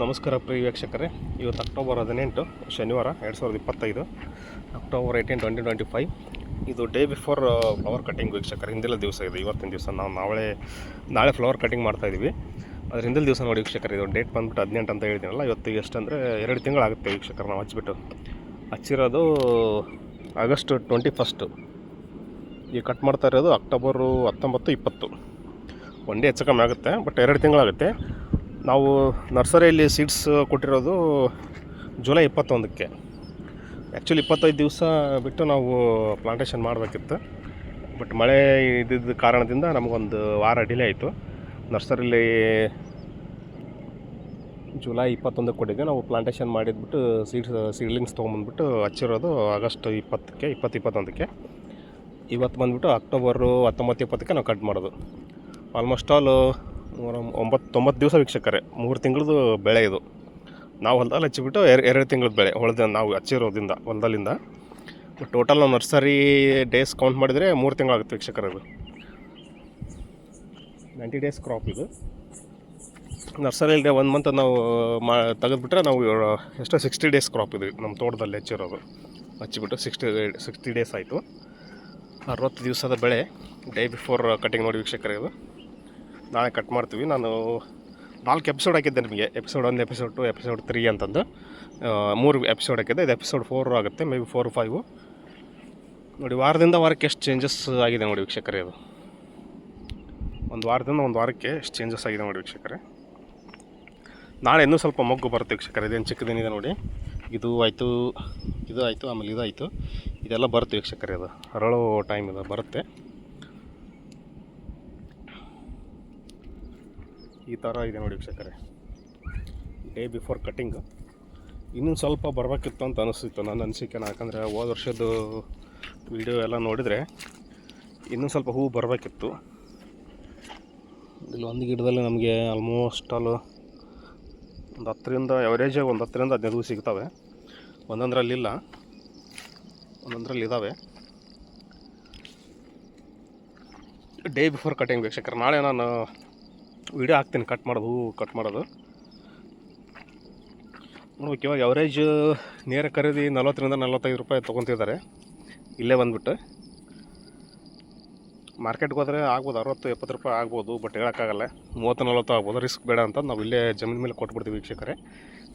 ನಮಸ್ಕಾರ ಪ್ರಿಯ ವೀಕ್ಷಕರೇ. ಇವತ್ತು ಅಕ್ಟೋಬರ್ 18 ಶನಿವಾರ 2025, ಅಕ್ಟೋಬರ್ 18, 2025. ಇದು ಡೇ ಬಿಫೋರ್ ಫ್ಲವರ್ ಕಟ್ಟಿಂಗ್ ವೀಕ್ಷಕರೇ. ಹಿಂದಿನ ದಿವಸ ಇದು, ಇವತ್ತಿನ ದಿವಸ ನಾವು ನಾಳೆ ಫ್ಲವರ್ ಕಟ್ಟಿಂಗ್ ಮಾಡ್ತಾಯಿದ್ದೀವಿ. ಅದ್ರ ಹಿಂದಿನ ದಿವಸ ನೋಡಿ ವೀಕ್ಷಕರೇ. ಇದು ಡೇಟ್ ಬಂದುಬಿಟ್ಟು 18 ಅಂತ ಹೇಳಿದ್ದೀನಲ್ಲ. ಇವತ್ತು ಎಷ್ಟಂದರೆ 2 ತಿಂಗಳಾಗುತ್ತೆ ವೀಕ್ಷಕರು ನಾವು ಹಚ್ಚಿರೋದು ಆಗಸ್ಟ್ 21. ಈಗ ಕಟ್ ಮಾಡ್ತಾ ಇರೋದು ಅಕ್ಟೋಬರು 19, 20. ಒನ್ ಡೇ ಹೆಚ್ಚು ಕಮ್ಮಿ ಆಗುತ್ತೆ, ಬಟ್ 2 ತಿಂಗಳಾಗುತ್ತೆ. ನಾವು ನರ್ಸರಿಯಲ್ಲಿ ಸೀಡ್ಸ್ ಕೊಟ್ಟಿರೋದು ಜುಲೈ 21ಕ್ಕೆ. ಆ್ಯಕ್ಚುಲಿ 25 ದಿವಸ ಬಿಟ್ಟು ನಾವು ಪ್ಲಾಂಟೇಷನ್ ಮಾಡಬೇಕಿತ್ತು, ಬಟ್ ಮಳೆ ಇದ್ದಿದ್ದ ಕಾರಣದಿಂದ ನಮಗೊಂದು ವಾರ ಡಿಲೇ ಆಯಿತು. ನರ್ಸರಿಲಿ ಜುಲೈ 21ಕ್ಕೆ ಕೊಟ್ಟಿದ್ದೆ. ನಾವು ಪ್ಲಾಂಟೇಷನ್ ಮಾಡಿದ್ಬಿಟ್ಟು ಸೀಡ್ಲಿಂಗ್ಸ್ ತೊಗೊಂಬಂದ್ಬಿಟ್ಟು ಹಚ್ಚಿರೋದು ಆಗಸ್ಟ್ 20ಕ್ಕೆ, 21ಕ್ಕೆ. ಇವತ್ತು ಬಂದುಬಿಟ್ಟು ಅಕ್ಟೋಬರು 19, 20ಕ್ಕೆ ನಾವು ಕಟ್ ಮಾಡೋದು. ಆಲ್ಮೋಸ್ಟ್ ಆಲ್ 9 ದಿವಸ ವೀಕ್ಷಕರೇ. 3 ತಿಂಗಳದ್ದು ಬೆಳೆ ಇದು. ನಾವು ಹೊಲದಲ್ಲಿ ಹಚ್ಚಿಬಿಟ್ಟು 2 ತಿಂಗಳದ ಬೆಳೆ ನಾವು ಹಚ್ಚಿರೋದ್ರಿಂದ ಹೊಲದಲ್ಲಿಂದ. ಟೋಟಲ್ ನಾವು ನರ್ಸರಿ ಡೇಸ್ ಕೌಂಟ್ ಮಾಡಿದರೆ 3 ತಿಂಗಳಾಗುತ್ತೆ ವೀಕ್ಷಕರೇ. ಇದು 90 ಡೇಸ್ ಕ್ರಾಪ್. ಇದು ನರ್ಸರಿಯಲ್ಲಿ 1 ಮಂತ್ ನಾವು ತೆಗೆದುಬಿಟ್ರೆ ನಾವು ಎಷ್ಟೋ 60 ಡೇಸ್ ಕ್ರಾಪ್ ಇದು ನಮ್ಮ ತೋಟದಲ್ಲಿ ಹಚ್ಚಿಬಿಟ್ಟು 60 ಡೇಸ್ ಆಯಿತು. 60 ದಿವಸದ ಬೆಳೆ ಡೇ ಬಿಫೋರ್ ಕಟಿಂಗ್ ನೋಡಿ ವೀಕ್ಷಕರೇ. ಇದು ನಾಳೆ ಕಟ್ ಮಾಡ್ತೀವಿ. ನಾನು 4 ಎಪಿಸೋಡ್ ಹಾಕಿದ್ದೆ ನಿಮಗೆ. ಎಪಿಸೋಡ್ 1, ಎಪಿಸೋಡ್ 2, ಎಪಿಸೋಡ್ 3 ಅಂತಂದು 3 ಎಪಿಸೋಡ್ ಹಾಕಿದ್ದೆ. ಇದು ಎಪಿಸೋಡ್ 4 ಆಗುತ್ತೆ, ಮೇ ಬಿ 4, 5 ನೋಡಿ. ವಾರದಿಂದ ವಾರಕ್ಕೆ ಎಷ್ಟು ಚೇಂಜಸ್ ಆಗಿದೆ ನೋಡಿ ವೀಕ್ಷಕರೇ. ಇದು ಒಂದು ವಾರದಿಂದ ಒಂದು ವಾರಕ್ಕೆ ಎಷ್ಟು ಚೇಂಜಸ್ ಆಗಿದೆ ನೋಡಿ ವೀಕ್ಷಕರೇ. ನಾಳೆ ಇನ್ನೂ ಸ್ವಲ್ಪ ಮೊಗ್ಗು ಬರುತ್ತೆ ವೀಕ್ಷಕರೇ. ಇದೇನು ಚಿಕ್ಕದೇನಿದೆ ನೋಡಿ. ಇದು ಆಯಿತು, ಇದು ಆಯಿತು, ಆಮೇಲೆ ಇದಾಯಿತು. ಇದೆಲ್ಲ ಬರುತ್ತೆ ವೀಕ್ಷಕರೇ. ಅದು ಅರಳೋ ಟೈಮ್ ಇದು ಬರುತ್ತೆ. ಈ ಥರ ಇದೆ ನೋಡಿ ವೀಕ್ಷಕರೇ ಡೇ ಬಿಫೋರ್ ಕಟ್ಟಿಂಗ್. ಇನ್ನೊಂದು ಸ್ವಲ್ಪ ಬರಬೇಕಿತ್ತು ಅಂತ ಅನಿಸ್ತಿತ್ತು ನನ್ನ ಅನಿಸಿಕೆನ. ಯಾಕಂದರೆ ಹೋದ ವರ್ಷದ್ದು ವಿಡಿಯೋ ಎಲ್ಲ ನೋಡಿದರೆ ಇನ್ನೊಂದು ಸ್ವಲ್ಪ ಹೂವು ಬರಬೇಕಿತ್ತು. ಇಲ್ಲಿ ಒಂದು ಗಿಡದಲ್ಲಿ ನಮಗೆ ಆಲ್ಮೋಸ್ಟ್ ಆಲ್ ಒಂದು 10ರಿಂದ ಎವರೇಜಾಗಿ ಒಂದು 10ರಿಂದ 15 ಹೂವು ಸಿಗ್ತವೆ. ಒಂದೊಂದರಲ್ಲಿಲ್ಲ, ಒಂದೊಂದರಲ್ಲಿ ಇದ್ದಾವೆ. ಡೇ ಬಿಫೋರ್ ಕಟ್ಟಿಂಗ್ ವೀಕ್ಷಕರೇ. ನಾಳೆ ನಾನು ವಿಡಿಯೋ ಹಾಕ್ತೀನಿ ಹೂವು ಕಟ್ ಮಾಡೋದು. ನೋಡ್ಬೇಕು. ಇವಾಗ ಎವರೇಜ್ ನೇರ ಖರೀದಿ 40ರಿಂದ 45 ರೂಪಾಯಿ ತೊಗೊತಿದ್ದಾರೆ ಇಲ್ಲೇ ಬಂದುಬಿಟ್ಟು. ಮಾರ್ಕೆಟ್ಗೆ ಹೋದರೆ ಆಗ್ಬೋದು 60-70 ರೂಪಾಯಿ ಆಗ್ಬೋದು, ಬಟ್ ಹೇಳೋಕ್ಕಾಗಲ್ಲ. 30-40 ಆಗ್ಬೋದು. ರಿಸ್ಕ್ ಬೇಡ ಅಂತ ನಾವು ಇಲ್ಲೇ ಜಮೀನು ಮೇಲೆ ಕೊಟ್ಬಿಡ್ತೀವಿ ವೀಕ್ಷಕರೇ.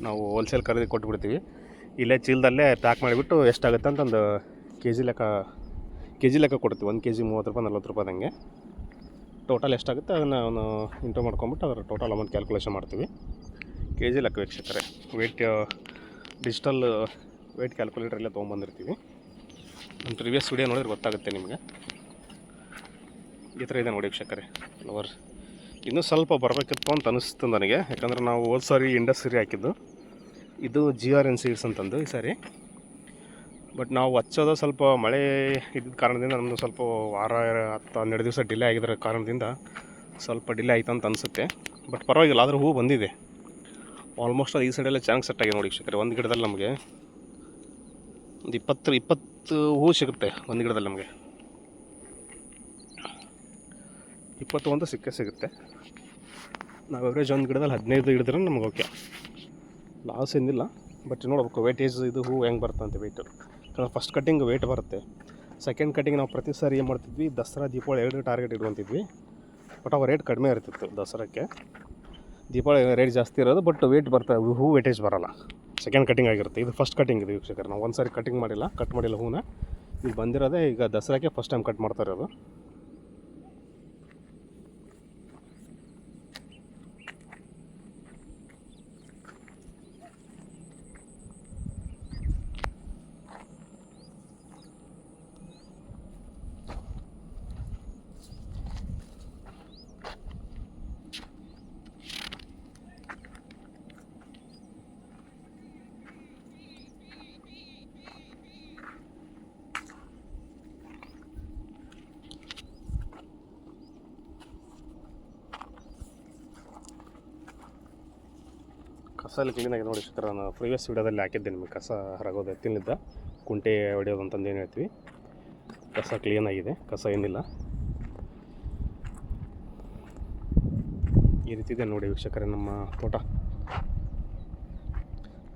ನಾವು ಹೋಲ್ಸೇಲ್ ಖರೀದಿ ಕೊಟ್ಬಿಡ್ತೀವಿ. ಇಲ್ಲೇ ಚೀಲದಲ್ಲೇ ಪ್ಯಾಕ್ ಮಾಡಿಬಿಟ್ಟು ಎಷ್ಟಾಗುತ್ತೆ ಅಂತಂದು ಕೆ ಜಿ ಲೆಕ್ಕ ಕೊಡ್ತೀವಿ. 1 kg 30 ರೂಪಾಯಿ 40 ರೂಪಾಯಿದಂಗೆ. ಟೋಟಲ್ ಎಷ್ಟಾಗುತ್ತೆ ಅದನ್ನು ಅವನು ಇಂಟು ಮಾಡ್ಕೊಂಬಿಟ್ಟು ಅದರ ಟೋಟಲ್ ಅಮೌಂಟ್ ಕ್ಯಾಲ್ಕುಲೇಷನ್ ಮಾಡ್ತೀವಿ. ಕೆ ಜಿ ಲೆಕ್ಕ ವೀಕ್ಷಕರೇ. ಡಿಜಿಟಲ್ ವೆಯ್ಟ್ ಕ್ಯಾಲ್ಕುಲೇಟರಲ್ಲೇ ತೊಗೊಂಬಂದಿರ್ತೀವಿ. ನಮ್ಮ ಪ್ರಿವಿಯಸ್ ವಿಡಿಯೋ ನೋಡಿದ್ರೆ ಗೊತ್ತಾಗುತ್ತೆ ನಿಮಗೆ. ಈ ಥರ ಇದೆ ನೋಡಿ ವೀಕ್ಷಕರೇ ಫ್ಲವರ್. ಇನ್ನೂ ಸ್ವಲ್ಪ ಬರಬೇಕಿತ್ತು ಅಂತ ಅನಿಸ್ತು ನನಗೆ. ಯಾಕಂದರೆ ನಾವು ಹೋದ ಸಾರಿ ಇಂಡಸ್ಟ್ರಿ ಹಾಕಿದ್ದು. ಇದು GRN ಸೀಡ್ಸ್ ಅಂತಂದು ಈ ಸಾರಿ. ಬಟ್ ನಾವು ಹಚ್ಚೋದು ಸ್ವಲ್ಪ ಮಳೆ ಇದ್ದ ಕಾರಣದಿಂದ ನಮ್ಮದು ಸ್ವಲ್ಪ ವಾರ 10-12 ದಿವಸ ಡಿಲೇ ಆಗಿರೋ ಕಾರಣದಿಂದ ಸ್ವಲ್ಪ ಡಿಲೇ ಆಯಿತು ಅಂತ ಅನಿಸುತ್ತೆ. ಬಟ್ ಪರವಾಗಿಲ್ಲ, ಆದರೂ ಹೂವು ಬಂದಿದೆ. ಆಲ್ಮೋಸ್ಟ್ ಈ ಸೈಡೆಲ್ಲ ಚೆನ್ನಾಗಿ ಸೆಟ್ ಆಗಿದೆ ನೋಡಿ ವೀಕ್ಷಕರೇ. ಒಂದು ಗಿಡದಲ್ಲಿ ನಮಗೆ ಒಂದು 20 ಹೂವು ಸಿಗುತ್ತೆ ಒಂದು ಗಿಡದಲ್ಲಿ. ನಮಗೆ 21 ಸಿಗುತ್ತೆ. ನಾವು ಎವರೇಜ್ ಒಂದು ಗಿಡದಲ್ಲಿ 15 ಹಿಡಿದ್ರೆ ನಮ್ಗೆ ಓಕೆ, ಲಾಸ್ ಏನಿಲ್ಲ. ಬಟ್ ನೋಡ್ಬೇಕು ವೇಟೇಜ್ ಇದು ಹೂವು ಹೆಂಗೆ ಬರುತ್ತೆ ಅಂತ ವೆಯ್ಟು. ಯಾಕಂದರೆ ಫಸ್ಟ್ ಕಟ್ಟಿಂಗ್ ವೆಯ್ಟ್ ಬರುತ್ತೆ. ಸೆಕೆಂಡ್ ಕಟ್ಟಿಂಗ್ ನಾವು ಪ್ರತಿ ಸಾರಿ ಏನು ಮಾಡ್ತಿದ್ವಿ, ದಸರಾ ದೀಪಾವಳಿ 2 ಟಾರ್ಗೆಟ್ ಇಟ್ಕೊತಿದ್ವಿ. ಬಟ್ ಅವ ರೇಟ್ ಕಡಿಮೆ ಇರ್ತಿತ್ತು ದಸರಾಕ್ಕೆ. ದೀಪಾವಳಿ ರೇಟ್ ಜಾಸ್ತಿ ಇರೋದು, ಬಟ್ ವೇಟ್ ಬರ್ತವೆ, ಹೂವು ವೇಟೇಜ್ ಬರೋಲ್ಲ. ಸೆಕೆಂಡ್ ಕಟ್ಟಿಂಗ್ ಆಗಿರುತ್ತೆ. ಇದು ಫಸ್ಟ್ ಕಟ್ಟಿಂಗ್ ಇದು ವೀಕ್ಷಕರು. ನಾವು ಒಂದು ಸಾರಿ ಕಟ್ ಮಾಡಿಲ್ಲ ಹೂವನ್ನ. ಇದು ಬಂದಿರೋದೇ ಈಗ ದಸರಾಕ್ಕೆ ಫಸ್ಟ್ ಟೈಮ್ ಕಟ್ ಮಾಡ್ತಾ ಇರೋದು. ಕಸ ಎಲ್ಲ ಕ್ಲೀನಾಗಿ ನೋಡಿ ವೀಕ್ಷಕರೇ. ನಾನು ಪ್ರೀವಿಯಸ್ ವಿಡಿಯೋದಲ್ಲಿ ಹಾಕಿದ್ದೆ ನಿಮಗೆ ಕಸ ಹರಗೋದು, ಎತ್ತಿನಿಂದ ಕುಂಟೆ ಹೊಡೆಯೋದು ಅಂತಂದು ಏನು ಹೇಳ್ತೀವಿ. ಕಸ ಕ್ಲೀನಾಗಿದೆ, ಕಸ ಏನಿಲ್ಲ. ಈ ರೀತಿ ಇದೆ ನೋಡಿ ವೀಕ್ಷಕರೇ ನಮ್ಮ ತೋಟ.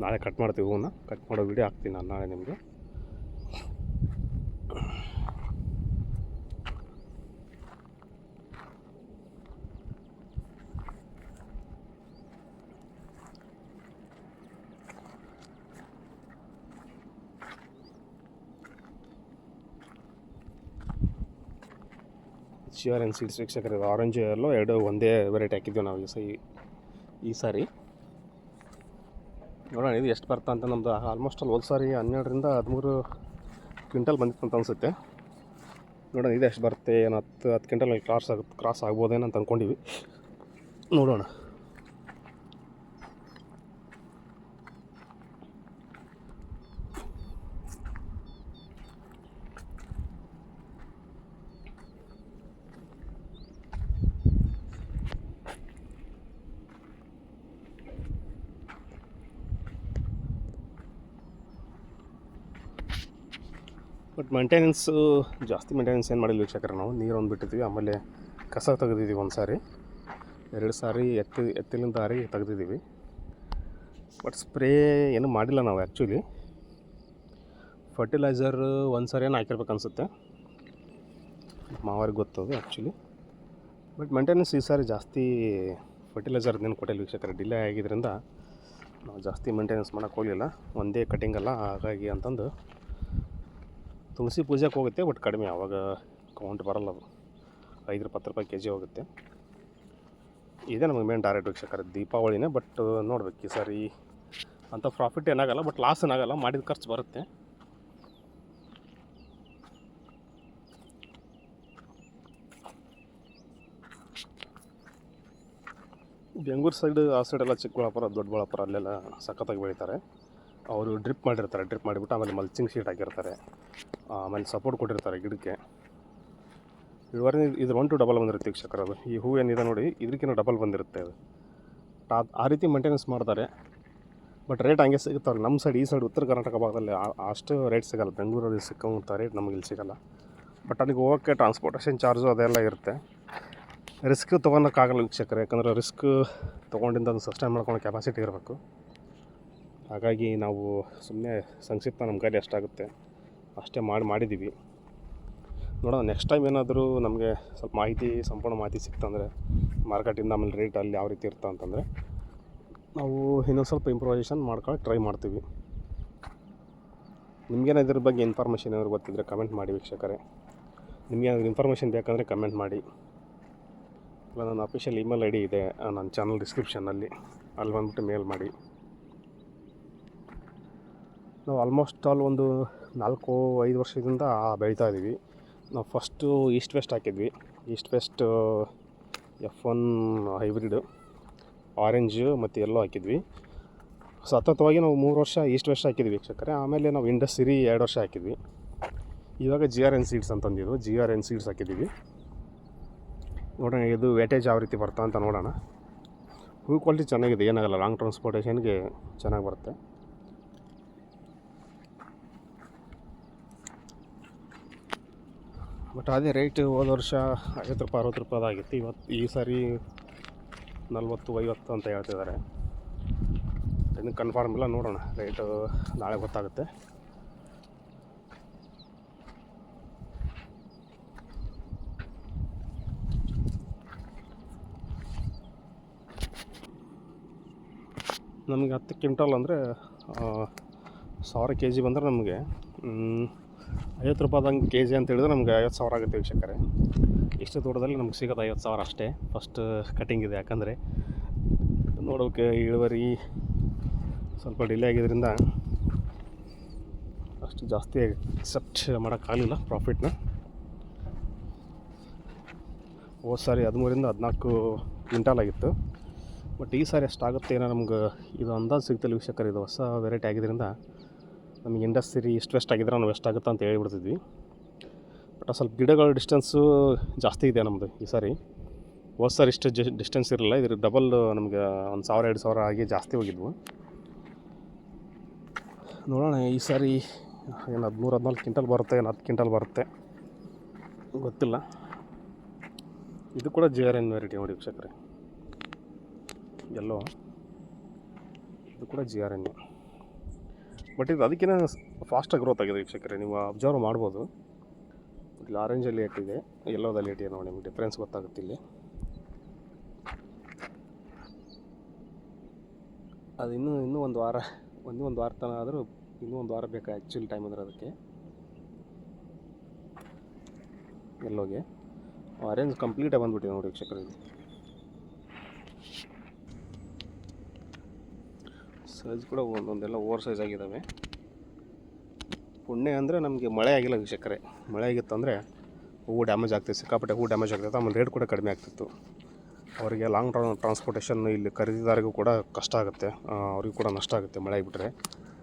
ನಾಳೆ ಕಟ್ ಮಾಡ್ತೀವಿ ಹೂವನ್ನ. ಕಟ್ ಮಾಡೋ ವಿಡಿಯೋ ಹಾಕ್ತೀನಿ ನಾನು ನಾಳೆ ನಿಮಗೆ. GRN ಸೀಡ್ಸ್ ವೀಕ್ಷಕರೇ, ಆರೆಂಜ್ ಎಲ್ಲೋ ಎರಡು ಒಂದೇ ವೆರೈಟಿ ಹಾಕಿದ್ವಿ ನಾವು ಈ ಸಾರಿ. ನೋಡೋಣ ಇದು ಎಷ್ಟು ಬರ್ತಾ ಅಂತ. ನಮ್ಮದು ಆಲ್ಮೋಸ್ಟ್ ಅಲ್ಲಿ ಹೋದ ಸಾರಿ 12ರಿಂದ 13 ಕ್ವಿಂಟಲ್ ಬಂದಿತ್ತು ಅಂತ ಅನಿಸುತ್ತೆ. ನೋಡೋಣ ಇದು ಎಷ್ಟು ಬರುತ್ತೆ, ಏನು 10 ಕ್ವಿಂಟಲ್ ಕ್ರಾಸ್ ಆಗ್ಬೋದೇನೋ ಅಂತ ಅಂದ್ಕೊಂಡಿವಿ. ನೋಡೋಣ. ಬಟ್ ಮೇಂಟೆನೆನ್ಸು ಜಾಸ್ತಿ ಮೇಂಟೆನೆನ್ಸ್ ಏನು ಮಾಡಿಲ್ಲ ವೀಕ್ಷಕರೇ. ನಾವು ನೀರೊಂದು ಬಿಟ್ಟಿದ್ದೀವಿ, ಆಮೇಲೆ ಕಸ ತೆಗೆದಿದ್ದೀವಿ ಒಂದು ಸಾರಿ, 2 ಸಾರಿ ಎತ್ತಿಲಿಂದ ದಾರಿ ತೆಗೆದಿದ್ದೀವಿ. ಬಟ್ ಸ್ಪ್ರೇ ಏನು ಮಾಡಿಲ್ಲ ನಾವು. ಆ್ಯಕ್ಚುಲಿ ಫರ್ಟಿಲೈಸರ್ ಒಂದು ಸಾರಿ ಏನು ಹಾಕಿರ್ಬೇಕು ಅನಿಸುತ್ತೆ, ಮಾವರಿಗೆ ಗೊತ್ತದು ಆ್ಯಕ್ಚುಲಿ. ಬಟ್ ಮೇಂಟೆನೆನ್ಸ್ ಈ ಸಾರಿ ಜಾಸ್ತಿ ಫರ್ಟಿಲೈಸರ್ ಏನು ಕೊಟ್ಟಿಲ್ಲ ವೀಕ್ಷಕರೇ. ಡಿಲೇ ಆಗಿದ್ದರಿಂದ ನಾವು ಜಾಸ್ತಿ ಮೇಂಟೆನೆನ್ಸ್ ಮಾಡೋಕ್ಕೆ ಹೋಗಲಿಲ್ಲ. ಒಂದೇ ಕಟಿಂಗ್ ಅಲ್ಲ ಹಾಗಾಗಿ ಅಂತಂದು ತುಳಸಿ ಪೂಜೆಗೆ ಹೋಗುತ್ತೆ, ಬಟ್ ಕಡಿಮೆ. ಆವಾಗ ಕೌಂಟ್ ಬರಲ್ಲ, ಅದು 5-10 ರೂಪಾಯಿ kg ಹೋಗುತ್ತೆ. ಇದೇ ನಮಗೆ ಮೇನ್ ಟಾರ್ಗೆಟ್ ವೀಕ್ಷಕರೇ, ದೀಪಾವಳಿನೇ. ಬಟ್ ನೋಡ್ಬೇಕು ಈ ಸಾರಿ ಅಂಥ ಪ್ರಾಫಿಟ್ ಏನಾಗಲ್ಲ, ಬಟ್ ಲಾಸ್ ಏನಾಗಲ್ಲ, ಮಾಡಿದ ಖರ್ಚು ಬರುತ್ತೆ. ಬೆಂಗಳೂರು ಸೈಡ್, ಆ ಸೈಡೆಲ್ಲ ಚಿಕ್ಕಬಳ್ಳಾಪುರ, ದೊಡ್ಡಬಳ್ಳಾಪುರ ಅಲ್ಲೆಲ್ಲ ಸಖತ್ತಾಗಿ ಬೆಳೀತಾರೆ. ಅವರು ಡ್ರಿಪ್ ಮಾಡಿರ್ತಾರೆ, ಡ್ರಿಪ್ ಮಾಡಿಬಿಟ್ಟು ಆಮೇಲೆ ಮಲ್ಚಿಂಗ್ ಶೀಟ್ ಹಾಕಿರ್ತಾರೆ, ಆಮೇಲೆ ಸಪೋರ್ಟ್ ಕೊಟ್ಟಿರ್ತಾರೆ ಗಿಡಕ್ಕೆ. ಇಳುವರಿ ಇದ್ರ 1 to ಡಬಲ್ ಬಂದಿರುತ್ತೆ ವೀಕ್ಷಕರು. ಅದು ಈ ಹೂವು ಏನಿದೆ ನೋಡಿ, ಇದಕ್ಕಿಂತ ಡಬಲ್ ಬಂದಿರುತ್ತೆ ಅದು. ಆ ರೀತಿ ಮೇಂಟೆನೆನ್ಸ್ ಮಾಡ್ತಾರೆ. ಬಟ್ ರೇಟ್ ಹಂಗೆ ಸಿಗುತ್ತವ್ರೆ. ನಮ್ಮ ಸೈಡ್, ಈ ಸೈಡ್ ಉತ್ತರ ಕರ್ನಾಟಕ ಭಾಗದಲ್ಲಿ ಅಷ್ಟು ರೇಟ್ ಸಿಗೋಲ್ಲ. ಬೆಂಗಳೂರಲ್ಲಿ ಸಿಕ್ಕಂಥ ರೇಟ್ ನಮಗೆ ಇಲ್ಲಿ ಸಿಗೋಲ್ಲ. ಬಟ್ ಅಲ್ಲಿಗೆ ಹೋಗೋಕ್ಕೆ ಟ್ರಾನ್ಸ್ಪೋರ್ಟೇಷನ್ ಚಾರ್ಜು ಅದೆಲ್ಲ ಇರುತ್ತೆ. ರಿಸ್ಕ್ ತೊಗೊಳಕ್ಕಾಗಲ್ಲ ವೀಕ್ಷಕರೇ, ಯಾಕಂದರೆ ರಿಸ್ಕ್ ತೊಗೊಂಡಿಂದ ಅದು ಸಸ್ಟೈನ್ ಮಾಡ್ಕೊಳ್ಳೋ ಕೆಪಾಸಿಟಿ ಇರಬೇಕು. ಹಾಗಾಗಿ ನಾವು ಸುಮ್ಮನೆ ಸಂಕ್ಷಿಪ್ತ ನಮ್ಮ ಕೈಲಿ ಎಷ್ಟಾಗುತ್ತೆ ಅಷ್ಟೇ ಮಾಡಿದ್ದೀವಿ. ನೋಡೋಣ ನೆಕ್ಸ್ಟ್ ಟೈಮ್ ಏನಾದರೂ ನಮಗೆ ಸ್ವಲ್ಪ ಸಂಪೂರ್ಣ ಮಾಹಿತಿ ಸಿಕ್ತಂದರೆ ಮಾರ್ಕೆಟಿಂದ, ಆಮೇಲೆ ರೇಟ್ ಅಲ್ಲಿ ಯಾವ ರೀತಿ ಇರ್ತಾ ಅಂತಂದರೆ ನಾವು ಇನ್ನೊಂದು ಸ್ವಲ್ಪ ಇಂಪ್ರೂವೈಸೇಷನ್ ಮಾಡ್ಕೊಳ್ಳೋಕೆ ಟ್ರೈ ಮಾಡ್ತೀವಿ. ನಿಮಗೇನೋ ಇದ್ರ ಬಗ್ಗೆ ಇನ್ಫಾರ್ಮೇಷನ್ ಏನಾದ್ರು ಗೊತ್ತಿದ್ದರೆ ಕಮೆಂಟ್ ಮಾಡಿ ವೀಕ್ಷಕರೇ. ನಿಮಗೇನಾದ್ರು ಇನ್ಫಾರ್ಮೇಷನ್ ಬೇಕಂದರೆ ಕಮೆಂಟ್ ಮಾಡಿ. ಇಲ್ಲ ನನ್ನ ಅಫಿಷಿಯಲ್ ಇಮೇಲ್ ID ಇದೆ ನನ್ನ ಚಾನಲ್ ಡಿಸ್ಕ್ರಿಪ್ಷನಲ್ಲಿ, ಅಲ್ಲಿ ಬಂದುಬಿಟ್ಟು ಮೇಲ್ ಮಾಡಿ. ನಾವು ಆಲ್ಮೋಸ್ಟ್ ಆಲ್ ಒಂದು 4-5 ವರ್ಷದಿಂದ ಬೆಳೀತಾ ಇದ್ದೀವಿ. ನಾವು ಫಸ್ಟು ಈಸ್ಟ್ ವೆಸ್ಟ್ ಹಾಕಿದ್ವಿ. East West F1 hybrid, orange ಮತ್ತು ಎಲ್ಲೋ ಹಾಕಿದ್ವಿ. ಸತತವಾಗಿ ನಾವು 3 ವರ್ಷ ಈಸ್ಟ್ ವೆಸ್ಟ್ ಹಾಕಿದ್ವಿ ವೀಕ್ಷಕರೇ. ಆಮೇಲೆ ನಾವು ಇಂಡಸ್ ಸಿರಿ 2 ವರ್ಷ ಹಾಕಿದ್ವಿ. ಇವಾಗ GRN ಸೀಡ್ಸ್ ಅಂತಂದಿದ್ದು GRN ಸೀಡ್ಸ್ ಹಾಕಿದ್ದೀವಿ. ನೋಡೋಣ ಇದು ವೇಟೇಜ್ ಯಾವ ರೀತಿ ಬರ್ತಾ ಅಂತ ನೋಡೋಣ. ಹೂ ಕ್ವಾಲಿಟಿ ಚೆನ್ನಾಗಿದೆ, ಏನಾಗಲ್ಲ. ಲಾಂಗ್ ಟ್ರಾನ್ಸ್ಪೋರ್ಟೇಷನ್ಗೆ ಚೆನ್ನಾಗಿ ಬರುತ್ತೆ. ಬಟ್ ಅದೇ ರೇಟ್ ಹೋದ ವರ್ಷ 50 ರೂಪಾಯಿ 60 ರೂಪಾಯಿ ಆಗಿತ್ತು. ಈ ಸಾರಿ 40-50 ಅಂತ ಹೇಳ್ತಿದ್ದಾರೆ. ಇನ್ನು ಕನ್ಫರ್ಮ್ ಇಲ್ಲ, ನೋಡೋಣ. ರೇಟು ನಾಳೆ ಗೊತ್ತಾಗುತ್ತೆ. ನಮಗೆ 10 ಕ್ವಿಂಟಲ್ ಅಂದರೆ 1000 kg ಬಂದರೆ ನಮಗೆ 50 ರೂಪಾಯಿದಂಗೆ kg ಅಂತ ಹೇಳಿದ್ರೆ ನಮಗೆ 50,000 ಆಗುತ್ತೆ ವೀಕ್ಷಕರೇ. ಇಷ್ಟು ದೂರದಲ್ಲಿ ನಮ್ಗೆ ಸಿಗೋದು 50,000 ಅಷ್ಟೇ. ಫಸ್ಟ್ ಕಟಿಂಗ್ ಇದೆ, ಯಾಕಂದರೆ ನೋಡೋಕ್ಕೆ ಇಳುವರಿ ಸ್ವಲ್ಪ ಡಿಲೇ ಆಗಿದ್ದರಿಂದ ಅಷ್ಟು ಜಾಸ್ತಿ ಎಕ್ಸೆಪ್ಟ್ ಮಾಡೋಕ್ಕಾಗಲಿಲ್ಲ ಪ್ರಾಫಿಟ್ನ. ಹೋದ ಸಾರಿ 13ರಿಂದ 14 ಕ್ವಿಂಟಲ್ ಆಗಿತ್ತು. ಬಟ್ ಈ ಸಾರಿ ಎಷ್ಟಾಗುತ್ತೆ ಏನೋ ನಮ್ಗೆ ಇದು ಅಂದಾಜು ಸಿಗ್ತಿಲ್ಲ ವೀಕ್ಷಕರು. ಇದು ಹೊಸ ವೆರೈಟಿ ಆಗಿದ್ದರಿಂದ ನಮಗೆ ಇಂಡಸ್ಟ್ರಿ ಇಷ್ಟು ವೆಸ್ಟ್ ಆಗಿದ್ರೆ ನಾವು ಎಷ್ಟಾಗುತ್ತೆ ಅಂತ ಹೇಳ್ಬಿಡ್ತಿದ್ವಿ. ಬಟ್ ಸ್ವಲ್ಪ ಗಿಡಗಳ ಡಿಸ್ಟೆನ್ಸು ಜಾಸ್ತಿ ಇದೆ ನಮ್ಮದು ಈ ಸಾರಿ. ಹೋದ ಸಾರಿ ಇಷ್ಟು ಡಿಸ್ಟೆನ್ಸ್ ಇರಲಿಲ್ಲ, ಇದ್ರ ಡಬಲ್ ನಮಗೆ 1,000-2,000 ಆಗಿ ಜಾಸ್ತಿ ಹೋಗಿದ್ವು. ನೋಡೋಣ ಈ ಸಾರಿ ಏನು 13-14 ಕ್ವಿಂಟಲ್ ಬರುತ್ತೆ, ಏನು 10 ಕ್ವಿಂಟಲ್ ಬರುತ್ತೆ ಗೊತ್ತಿಲ್ಲ. ಇದು ಕೂಡ GRN ವೆರೈಟಿ ನೋಡಿ ವೀಕ್ಷಕರೇ, ಎಲ್ಲೋ ಇದು ಕೂಡ GRN. ಬಟ್ ಇದು ಅದಕ್ಕಿಂತ ಫಾಸ್ಟಾಗಿ ಗ್ರೋತ್ ಆಗಿದೆ ವೀಕ್ಷಕರೇ, ನೀವು ಅಬ್ಸರ್ವ್ ಮಾಡ್ಬೋದು. ಇಲ್ಲಿ ಆರೆಂಜಲ್ಲಿ ಏಟಿದೆ, ಎಲ್ಲೋದಲ್ಲಿ ಏಟಿದೆ ನೋಡಿ, ನಿಮಗೆ ಡಿಫ್ರೆನ್ಸ್ ಗೊತ್ತಾಗುತ್ತೆ ಇಲ್ಲಿ. ಅದು ಇನ್ನೂ ಒಂದು ವಾರ ತನಕ ಆದರೂ ಇನ್ನೂ ಒಂದು ವಾರ ಬೇಕಾ ಆ್ಯಕ್ಚುಲಿ ಟೈಮ್ ಅಂದರೆ ಅದಕ್ಕೆ. ಎಲ್ಲೋಗೆ ಆರೆಂಜ್ ಕಂಪ್ಲೀಟಾಗಿ ಬಂದುಬಿಟ್ಟಿದೆ ನೋಡಿ ವೀಕ್ಷಕರಿಗೆ. ಸೈಜ್ ಕೂಡ ಒಂದೊಂದೆಲ್ಲ ಓವರ್ ಸೈಜ್ ಆಗಿದ್ದಾವೆ. ಪುಣ್ಯ ಅಂದರೆ ನಮಗೆ ಮಳೆ ಆಗಿಲ್ಲ ವೀಕ್ಷಕರೇ. ಮಳೆ ಆಗಿತ್ತಂದರೆ ಹೂವು ಡ್ಯಾಮೇಜ್ ಆಗ್ತಿತ್ತು, ಸಿಕ್ಕಾಪಟ್ಟೆ ಹೂವು ಡ್ಯಾಮೇಜ್ ಆಗ್ತಿತ್ತು, ಆಮೇಲೆ ರೇಟ್ ಕೂಡ ಕಡಿಮೆ ಆಗ್ತಿತ್ತು. ಅವರಿಗೆ ಲಾಂಗ್ ಟ್ರಾನ್ಸ್ಪೋರ್ಟೇಷನ್ ಇಲ್ಲಿ ಖರೀದಿದಾರಿಗೂ ಕೂಡ ಕಷ್ಟ ಆಗುತ್ತೆ, ಅವ್ರಿಗೂ ಕೂಡ ನಷ್ಟ ಆಗುತ್ತೆ ಮಳೆ ಆಗಿಬಿಟ್ರೆ.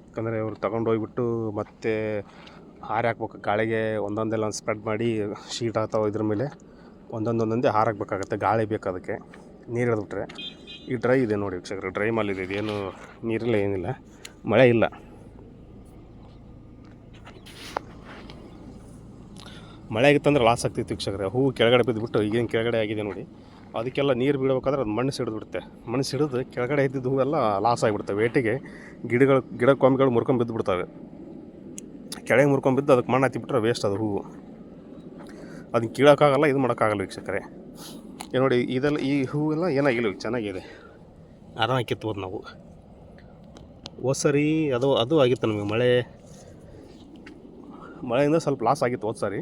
ಯಾಕಂದರೆ ಅವ್ರು ತಗೊಂಡೋಗ್ಬಿಟ್ಟು ಮತ್ತೆ ಹಾರ ಹಾಕ್ಬೇಕು ಗಾಳಿಗೆ, ಒಂದೊಂದೆಲ್ಲ ಸ್ಪ್ರೆಡ್ ಮಾಡಿ ಶೀಟ್ ಆಗ್ತಾವೆ ಇದ್ರ ಮೇಲೆ ಒಂದೊಂದೇ ಹಾರಾಕಬೇಕಾಗತ್ತೆ, ಗಾಳಿ ಬೇಕು ಅದಕ್ಕೆ. ನೀರು ಹಿಡಿದ್ಬಿಟ್ರೆ ಈ ಡ್ರೈ ಇದೆ ನೋಡಿ ವೀಕ್ಷಕರೇ, ಡ್ರೈ ಮಾಲಿದೆ, ಇದೇನು ನೀರಿಲ್ಲ ಏನಿಲ್ಲ, ಮಳೆ ಇಲ್ಲ. ಮಳೆ ಆಗಿತ್ತಂದ್ರೆ ಲಾಸ್ ಆಗ್ತಿತ್ತು ವೀಕ್ಷಕರೇ. ಹೂವು ಕೆಳಗಡೆ ಬಿದ್ದುಬಿಟ್ಟು ಈಗೇನು ಕೆಳಗಡೆ ಆಗಿದೆ ನೋಡಿ, ಅದಕ್ಕೆಲ್ಲ ನೀರು ಬೀಳಬೇಕಾದ್ರೆ ಅದು ಮಣ್ಣು ಸಿಡಿದ್ಬಿಡುತ್ತೆ. ಮಣ್ಣು ಸಿಡಿದು ಕೆಳಗಡೆ ಇದ್ದಿದ್ದು ಹೂವೆಲ್ಲ ಲಾಸ್ ಆಗಿಬಿಡ್ತವೆ. ವೇಟಿಗೆ ಗಿಡ ಕೊಂಬೆಗಳು ಮುರ್ಕೊಂಡು ಬಿದ್ದುಬಿಡ್ತವೆ. ಕೆಳಗೆ ಮುರ್ಕೊಂಡ್ಬಿದ್ದು ಅದಕ್ಕೆ ಮಣ್ಣು ಹತ್ತಿಬಿಟ್ರೆ ವೇಸ್ಟ್ ಅದು ಹೂವು. ಅದನ್ನು ಕೀಳೋಕ್ಕಾಗಲ್ಲ, ಇದು ಮಾಡೋಕ್ಕಾಗಲ್ಲ ವೀಕ್ಷಕರೇ. ನೋಡಿ ಇದೆಲ್ಲ ಈ ಹೂವೆಲ್ಲ ಏನಾಗಿಲ್ಲ, ಚೆನ್ನಾಗಿದೆ, ಆರಾಮಾಗಿ ಕಿತ್ಬೋದು ನಾವು. ಹೋದ್ಸರಿ ಅದು ಆಗಿತ್ತು ನಮಗೆ ಮಳೆಯಿಂದ ಸ್ವಲ್ಪ ಲಾಸ್ ಆಗಿತ್ತು ಹೋದ್ಸರಿ.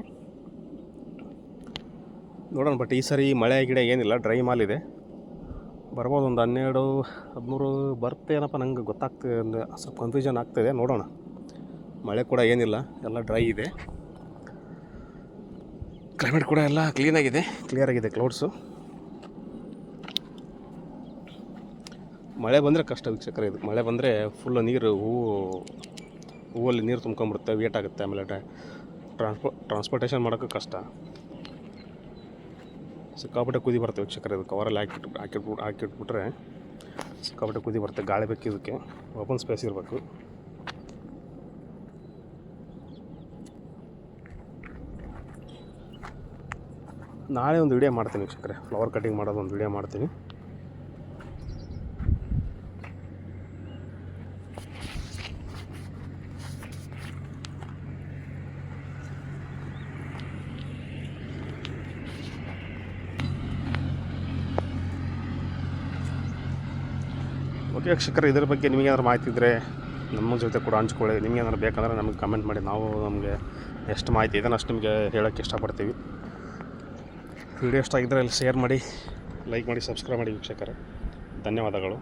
ನೋಡೋಣ, ಬಟ್ ಈ ಸರಿ ಮಳೆ ಗಿಡ ಏನಿಲ್ಲ, ಡ್ರೈ ಮಾಲ್ ಇದೆ. ಬರ್ಬೋದು, ಒಂದು 12-13 ಬರುತ್ತೆ ಏನಪ್ಪ, ನಂಗೆ ಗೊತ್ತಾಗ್ತದೆ, ಒಂದು ಸ್ವಲ್ಪ ಕನ್ಫ್ಯೂಷನ್ ಆಗ್ತಾಯಿದೆ. ನೋಡೋಣ. ಮಳೆ ಕೂಡ ಏನಿಲ್ಲ, ಎಲ್ಲ ಡ್ರೈ ಇದೆ. ಕ್ಲೈಮೇಟ್ ಕೂಡ ಎಲ್ಲ ಕ್ಲಿಯರ್ ಆಗಿದೆ ಕ್ಲೌಡ್ಸು. ಮಳೆ ಬಂದರೆ ಕಷ್ಟ ವೀಕ್ಷಕರೇ. ಇದು ಮಳೆ ಬಂದರೆ ಫುಲ್ ನೀರು ಹೂವಲ್ಲಿ ನೀರು ತುಂಬ್ಕೊಂಡ್ಬಿಡುತ್ತೆ, ವೇಟ್ ಆಗುತ್ತೆ. ಆಮೇಲೆ ಟ್ರಾನ್ಸ್ಪೋರ್ಟೇಷನ್ ಮಾಡೋಕ್ಕೂ ಕಷ್ಟ. ಸಿಕ್ಕಾಪಟ್ಟೆ ಕುದಿ ಬರುತ್ತೆ ವೀಕ್ಷಕರೇ. ಇದು ಕವರಲ್ಲಿ ಹಾಕಿಟ್ಬಿಟ್ರೆ ಸಿಕ್ಕಾಪಟ್ಟೆ ಕುದಿ ಬರುತ್ತೆ. ಗಾಳಿ ಬೇಕು, ಇದಕ್ಕೆ ಓಪನ್ ಸ್ಪೇಸ್ ಇರಬೇಕು. ನಾಳೆ ಒಂದು ವಿಡಿಯೋ ಮಾಡ್ತೀನಿ ವೀಕ್ಷಕರೇ, ಫ್ಲವರ್ ಕಟಿಂಗ್ ಮಾಡೋದು ಒಂದು ವಿಡಿಯೋ ಮಾಡ್ತೀನಿ. ಓಕೆ ವೀಕ್ಷಕರೇ, ಇದ್ರ ಬಗ್ಗೆ ನಿಮಗೇನಾದ್ರು ಮಾಹಿತಿ ಇದ್ದರೆ ನಮ್ಮ ಜೊತೆ ಕೂಡ ಹಂಚ್ಕೊಳ್ಳಿ. ನಿಮಗೇನಾದ್ರು ಬೇಕಂದ್ರೆ ನಮಗೆ ಕಮೆಂಟ್ ಮಾಡಿ, ನಮಗೆ ಎಷ್ಟು ಮಾಹಿತಿ ಇದೆ ಅಷ್ಟು ನಿಮಗೆ ಹೇಳೋಕ್ಕೆ ಇಷ್ಟಪಡ್ತೀವಿ. ವಿಡಿಯೋ ಇಷ್ಟ ಆಗಿದ್ದರೆ ಅಲ್ಲಿ ಶೇರ್ ಮಾಡಿ, ಲೈಕ್ ಮಾಡಿ, ಸಬ್ಸ್ಕ್ರೈಬ್ ಮಾಡಿ ವೀಕ್ಷಕರೇ. ಧನ್ಯವಾದಗಳು.